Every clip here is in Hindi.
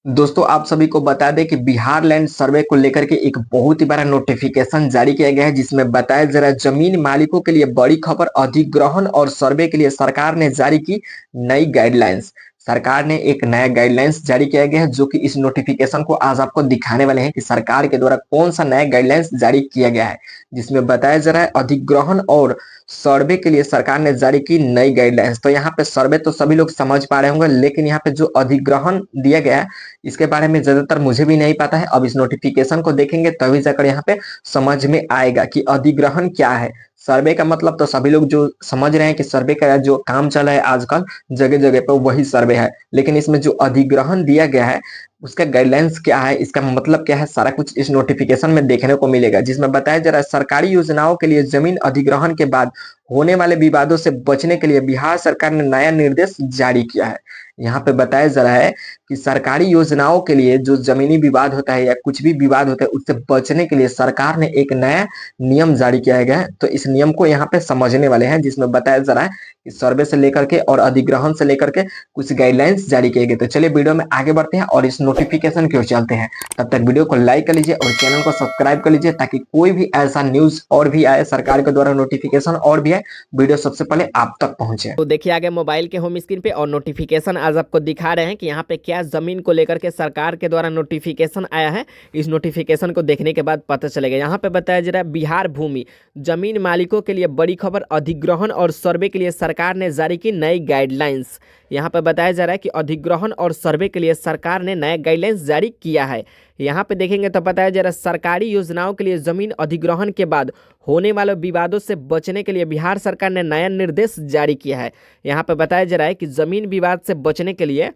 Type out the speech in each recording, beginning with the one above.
दोस्तों आप सभी को बता दें कि बिहार लैंड सर्वे को लेकर के एक बहुत ही बड़ा नोटिफिकेशन जारी किया गया है, जिसमें बताया जा रहा है जमीन मालिकों के लिए बड़ी खबर। अधिग्रहण और सर्वे के लिए सरकार ने जारी की नई गाइडलाइंस। सरकार ने एक नया गाइडलाइंस जारी किया गया है, जो कि इस नोटिफिकेशन को आज आपको दिखाने वाले हैं कि सरकार के द्वारा कौन सा नया गाइडलाइंस जारी किया गया है। जिसमें बताया जा रहा है अधिग्रहण और सर्वे के लिए सरकार ने जारी की नई गाइडलाइंस। तो यहाँ पे सर्वे तो सभी लोग समझ पा रहे होंगे, लेकिन यहाँ पे जो अधिग्रहण दिया गया है इसके बारे में ज्यादातर मुझे भी नहीं पता है। अब इस नोटिफिकेशन को देखेंगे तभी जाकर यहाँ पे समझ में आएगा कि अधिग्रहण क्या है। सर्वे का मतलब तो सभी लोग जो समझ रहे हैं कि सर्वे का जो काम चल रहा है आजकल जगह जगह पर वही सर्वे है, लेकिन इसमें जो अधिग्रहण दिया गया है उसका गाइडलाइंस क्या है, इसका मतलब क्या है, सारा कुछ इस नोटिफिकेशन में देखने को मिलेगा। जिसमें बताया जा रहा है सरकारी योजनाओं के लिए जमीन अधिग्रहण के बाद होने वाले विवादों से बचने के लिए बिहार सरकार ने नया निर्देश जारी किया है। यहाँ पे बताया जा रहा है कि सरकारी योजनाओं के लिए जो जमीनी विवाद होता है या कुछ भी विवाद होता है उससे बचने के लिए सरकार ने एक नया नियम जारी किया गया है। तो इस नियम को यहाँ पे समझने वाले हैं, जिसमें बताया जा रहा है कि सर्वे से लेकर के और अधिग्रहण से लेकर के कुछ गाइडलाइंस जारी किए गए। तो चलिए वीडियो में आगे बढ़ते हैं और इस नोटिफिकेशन की ओर चलते हैं। तब तक वीडियो को लाइक कर लीजिए और चैनल को सब्सक्राइब कर लीजिए, ताकि कोई भी ऐसा न्यूज और भी आए, सरकार के द्वारा नोटिफिकेशन और भी आए, वीडियो सबसे पहले आप तक पहुंचे। तो देखिए आगे मोबाइल के होम स्क्रीन पे और नोटिफिकेशन आज आपको दिखा रहे हैं कि यहाँ पे क्या जमीन को लेकर के सरकार के द्वारा नोटिफिकेशन आया है। इस नोटिफिकेशन को देखने के बाद पता चलेगा। यहाँ पे बताया जा रहा है बिहार भूमि जमीन मालिकों के लिए बड़ी खबर, अधिग्रहण और सर्वे के लिए सरकार ने जारी की नई गाइडलाइंस। यहाँ पे बताया जा रहा है कि अधिग्रहण और सर्वे के लिए सरकार ने नया गाइडलाइंस जारी किया है। यहाँ पे देखेंगे तो बताया जा रहा है सरकारी योजनाओं के लिए जमीन अधिग्रहण के बाद होने वाले विवादों से बचने के लिए बिहार सरकार ने नया निर्देश जारी किया है। यहाँ पे बताया जा रहा है कि जमीन विवाद से बचने के लिए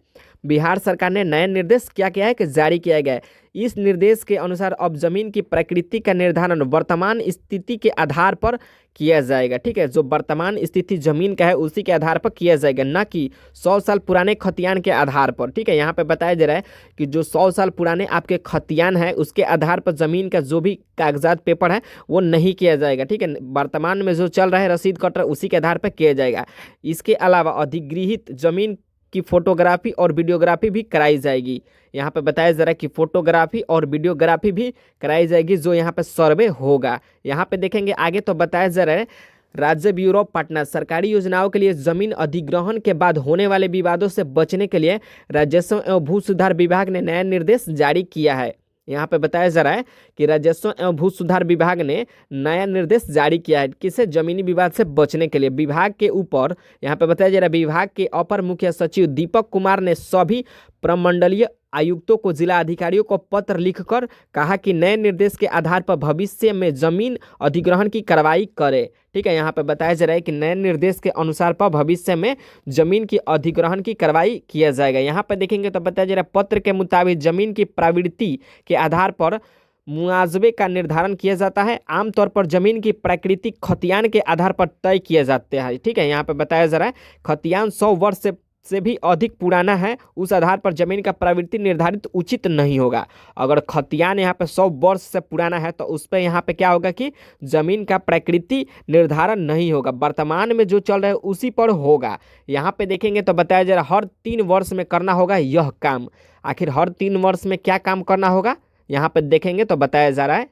बिहार सरकार ने नया निर्देश क्या किया है कि जारी किया गया है। इस निर्देश के अनुसार अब जमीन की प्रकृति का निर्धारण वर्तमान स्थिति के आधार पर किया जाएगा। ठीक है, जो वर्तमान स्थिति जमीन का है उसी के आधार पर किया जाएगा, ना कि 100 साल पुराने खतियान के आधार पर। ठीक है, यहाँ पे बताया जा रहा है कि जो 100 साल पुराने आपके खतियान है उसके आधार पर जमीन का जो भी कागजात पेपर है वो नहीं किया जाएगा। ठीक है, वर्तमान में जो चल रहा है रसीद कटर उसी के आधार पर किया जाएगा। इसके अलावा अधिगृहित जमीन की फोटोग्राफी और वीडियोग्राफी भी कराई जाएगी। यहाँ पे बताया जा रहा है कि फोटोग्राफी और वीडियोग्राफी भी कराई जाएगी, जो यहाँ पे सर्वे होगा। यहाँ पे देखेंगे आगे तो बताया जा रहा है राज्य ब्यूरो पटना सरकारी योजनाओं के लिए जमीन अधिग्रहण के बाद होने वाले विवादों से बचने के लिए राजस्व एवं भू सुधार विभाग ने नया निर्देश जारी किया है। यहाँ पे बताया जा रहा है कि राजस्व एवं भू सुधार विभाग ने नया निर्देश जारी किया है, किसे जमीनी विवाद से बचने के लिए। विभाग के ऊपर यहाँ पे बताया जा रहा है विभाग के अपर मुख्य सचिव दीपक कुमार ने सभी प्रमंडलीय आयुक्तों को जिला अधिकारियों को पत्र लिखकर कहा कि नए निर्देश के आधार पर भविष्य में जमीन अधिग्रहण की कार्रवाई करे। ठीक है, यहाँ पे बताया जा रहा है कि नए निर्देश के अनुसार पर भविष्य में जमीन की अधिग्रहण की कार्रवाई किया जाएगा। यहाँ पे देखेंगे तो बताया जा रहा है पत्र के मुताबिक जमीन की प्रवृत्ति के आधार पर मुआवजे का निर्धारण किया जाता है। आमतौर पर जमीन की प्राकृतिक खतियान के आधार पर तय किया जाता है। ठीक है, यहाँ पे बताया जा रहा है खतियान 100 वर्ष से भी अधिक पुराना है, उस आधार पर जमीन का प्रवृत्ति निर्धारित उचित नहीं होगा। अगर खतियान यहाँ पे 100 वर्ष से पुराना है तो उस पर यहाँ पे क्या होगा कि जमीन का प्रकृति निर्धारण नहीं होगा, वर्तमान में जो चल रहा है उसी पर होगा। यहाँ पे देखेंगे तो बताया जा रहा है हर 3 वर्ष में करना होगा यह काम। आखिर हर 3 वर्ष में क्या काम करना होगा, यहाँ पे देखेंगे तो बताया जा रहा है।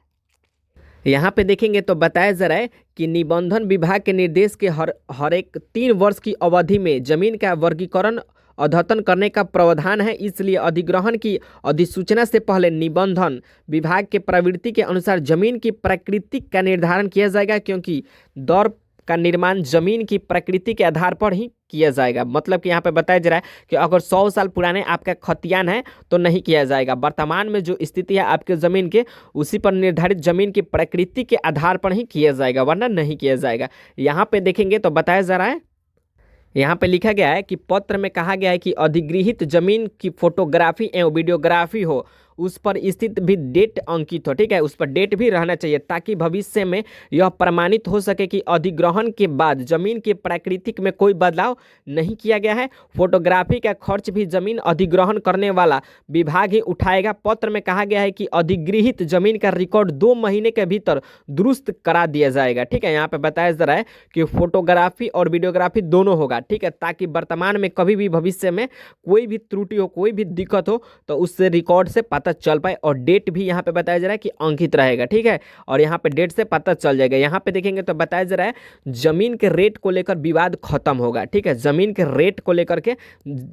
यहाँ पे देखेंगे तो बताया जा रहा है कि निबंधन विभाग के निर्देश के हर एक 3 वर्ष की अवधि में जमीन का वर्गीकरण अद्यतन करने का प्रावधान है। इसलिए अधिग्रहण की अधिसूचना से पहले निबंधन विभाग के प्रवृत्ति के अनुसार जमीन की प्रकृति का निर्धारण किया जाएगा, क्योंकि दौर का निर्माण जमीन की प्रकृति के आधार पर ही किया जाएगा। मतलब कि यहाँ पे बताया जा रहा है कि अगर 100 साल पुराने आपका खतियान है तो नहीं किया जाएगा, वर्तमान में जो स्थिति है आपके ज़मीन के उसी पर निर्धारित जमीन की प्रकृति के आधार पर ही किया जाएगा, वरना नहीं किया जाएगा। यहाँ पे देखेंगे तो बताया जा रहा है, यहाँ पे लिखा गया है कि पत्र में कहा गया है कि अधिगृहित जमीन की फोटोग्राफी एवं वीडियोग्राफी हो उस पर स्थित भी डेट अंकित हो, ठीक है, उस पर डेट भी रहना चाहिए ताकि भविष्य में यह प्रमाणित हो सके कि अधिग्रहण के बाद जमीन के प्राकृतिक में कोई बदलाव नहीं किया गया है। फोटोग्राफी का खर्च भी जमीन अधिग्रहण करने वाला विभाग ही उठाएगा। पत्र में कहा गया है कि अधिगृहित जमीन का रिकॉर्ड 2 महीने के भीतर दुरुस्त करा दिया जाएगा, ठीक है। यहाँ पे बताया जा रहा है कि फोटोग्राफी और वीडियोग्राफी दोनों होगा, ठीक है, ताकि वर्तमान में कभी भी भविष्य में कोई भी त्रुटि हो, कोई भी दिक्कत हो तो उससे रिकॉर्ड से पता चल पाए। और डेट भी यहाँ पे बताया जा रहा है कि अंकित रहेगा, ठीक है, और यहाँ पे डेट से पता चल जाएगा। यहाँ पे देखेंगे तो बताया जा रहा है जमीन के रेट को लेकर विवाद खत्म होगा, ठीक है, जमीन के रेट को लेकर के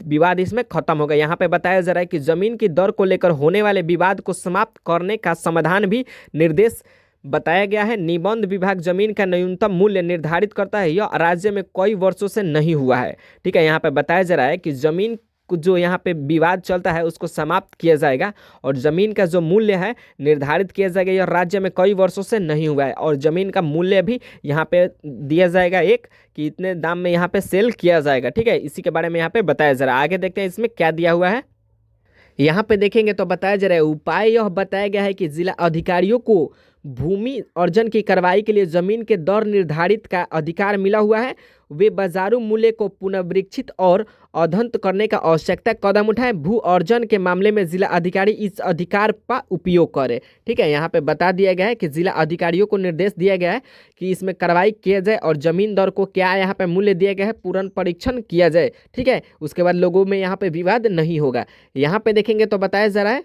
विवाद इसमें खत्म होगा। यहाँ पे बताया जा रहा है कि जमीन की दर को लेकर होने वाले विवाद को समाप्त करने का समाधान भी निर्देश बताया गया है। निबंध विभाग जमीन का न्यूनतम मूल्य निर्धारित करता है, यह राज्य में कई वर्षों से नहीं हुआ है, ठीक है। यहाँ पे बताया जा रहा है कि जमीन जो यहाँ पे विवाद चलता है उसको समाप्त किया जाएगा और ज़मीन का जो मूल्य है निर्धारित किया जाएगा। यह राज्य में कई वर्षों से नहीं हुआ है और ज़मीन का मूल्य भी यहाँ पे दिया जाएगा एक कि इतने दाम में यहाँ पे सेल किया जाएगा, ठीक है। इसी के बारे में यहाँ पे बताया जा रहा है। आगे देखते हैं इसमें क्या दिया हुआ है। यहाँ पे देखेंगे तो बताया जा रहा है उपाय यह बताया गया है कि जिला अधिकारियों को भूमि अर्जन की कार्रवाई के लिए जमीन के दर निर्धारित का अधिकार मिला हुआ है। वे बाजारू मूल्य को पुनर्वीक्षित और अद्यतन करने का आवश्यकता कदम उठाएं। भू अर्जन के मामले में जिला अधिकारी इस अधिकार का उपयोग करें, ठीक है। यहाँ पे बता दिया गया है कि जिला अधिकारियों को निर्देश दिया गया है कि इसमें कार्रवाई किया जाए और जमीन दर को क्या यहाँ पे मूल्य दिया गया है पूर्ण परीक्षण किया जाए, ठीक है। उसके बाद लोगों में यहाँ पे विवाद नहीं होगा। यहाँ पे देखेंगे तो बताया जा रहा है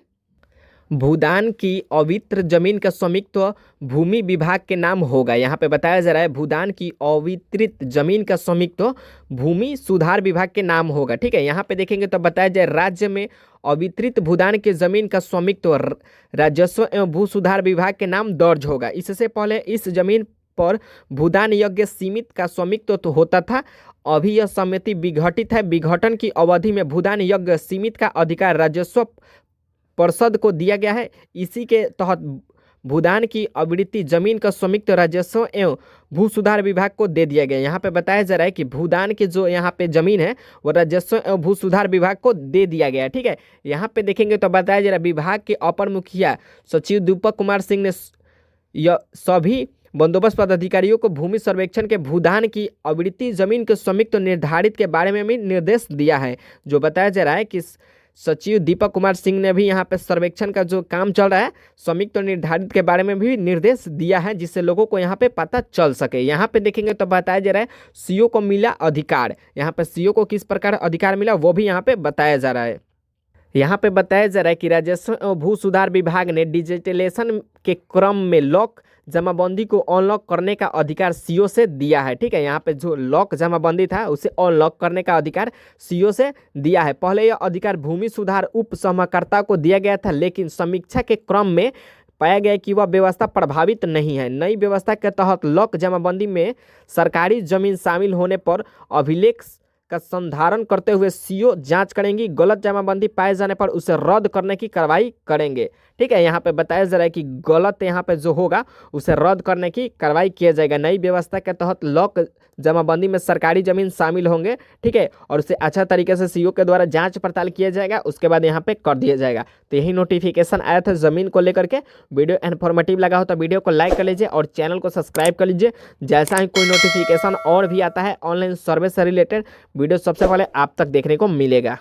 भूदान की अवित्र जमीन का स्वामित्व भूमि विभाग के नाम होगा। यहाँ पे बताया जा रहा है भूदान की अविकृत जमीन का स्वामित्व भूमि सुधार विभाग के नाम होगा, ठीक है। यहाँ पे देखेंगे तो बताया जाए राज्य में अविकृत भूदान के जमीन का स्वामित्व राजस्व एवं भू सुधार विभाग के नाम दर्ज होगा। इससे पहले इस जमीन पर भूदान यज्ञ सीमित का स्वामित्व तो होता था, अभी यह समिति विघटित है। विघटन की अवधि में भूदान यज्ञ सीमित का अधिकार राजस्व परिषद को दिया गया है। इसी के तहत भूदान की आवृत्ति जमीन का स्वामित्व राजस्व एवं भू सुधार विभाग को दे दिया गया। यहाँ पे बताया जा रहा है कि भूदान की जो यहाँ पे जमीन है वो राजस्व एवं भू सुधार विभाग को दे दिया गया है, ठीक है। यहाँ पे देखेंगे तो बताया जा रहा है विभाग के अपर मुखिया सचिव दीपक कुमार सिंह ने यह सभी बंदोबस्त पदाधिकारियों को भूमि सर्वेक्षण के भूदान की आवृत्ति जमीन के स्वामित्व निर्धारित के बारे में भी निर्देश दिया है। जो बताया जा रहा है कि सचिव दीपक कुमार सिंह ने भी यहाँ पे सर्वेक्षण का जो काम चल रहा है स्वामित्व निर्धारित के बारे में भी निर्देश दिया है जिससे लोगों को यहाँ पे पता चल सके। यहाँ पे देखेंगे तो बताया जा रहा है सीओ को मिला अधिकार। यहाँ पे सीओ को किस प्रकार अधिकार मिला वो भी यहाँ पे बताया जा रहा है। यहाँ पे बताया जा रहा है कि राजस्व एवं भू सुधार विभाग ने डिजिटलाइजेशन के क्रम में लॉक जमाबंदी को अनलॉक करने का अधिकार सीओ से दिया है, ठीक है। यहाँ पे जो लॉक जमाबंदी था उसे अनलॉक करने का अधिकार सीओ से दिया है। पहले यह अधिकार भूमि सुधार उप समकर्ता को दिया गया था, लेकिन समीक्षा के क्रम में पाया गया कि वह व्यवस्था प्रभावित नहीं है। नई व्यवस्था के तहत लॉक जमाबंदी में सरकारी जमीन शामिल होने पर अभिलेख का संधारण करते हुए सीओ जांच करेंगी। गलत जमाबंदी पाए जाने पर उसे रद्द करने की कार्रवाई करेंगे, ठीक है। यहाँ पे बताया जा रहा है कि गलत यहाँ पे जो होगा उसे रद्द करने की कार्रवाई किया जाएगा। नई व्यवस्था के तहत लॉक जमाबंदी में सरकारी जमीन शामिल होंगे, ठीक है, और उसे अच्छा तरीके से सीओ के द्वारा जांच पड़ताल किया जाएगा, उसके बाद यहाँ पे कर दिया जाएगा। तो यही नोटिफिकेशन आया था जमीन को लेकर के। वीडियो इन्फॉर्मेटिव लगा हो तो वीडियो को लाइक कर लीजिए और चैनल को सब्सक्राइब कर लीजिए। जैसा ही कोई नोटिफिकेशन और भी आता है ऑनलाइन सर्वे से रिलेटेड वीडियो सबसे पहले आप तक देखने को मिलेगा।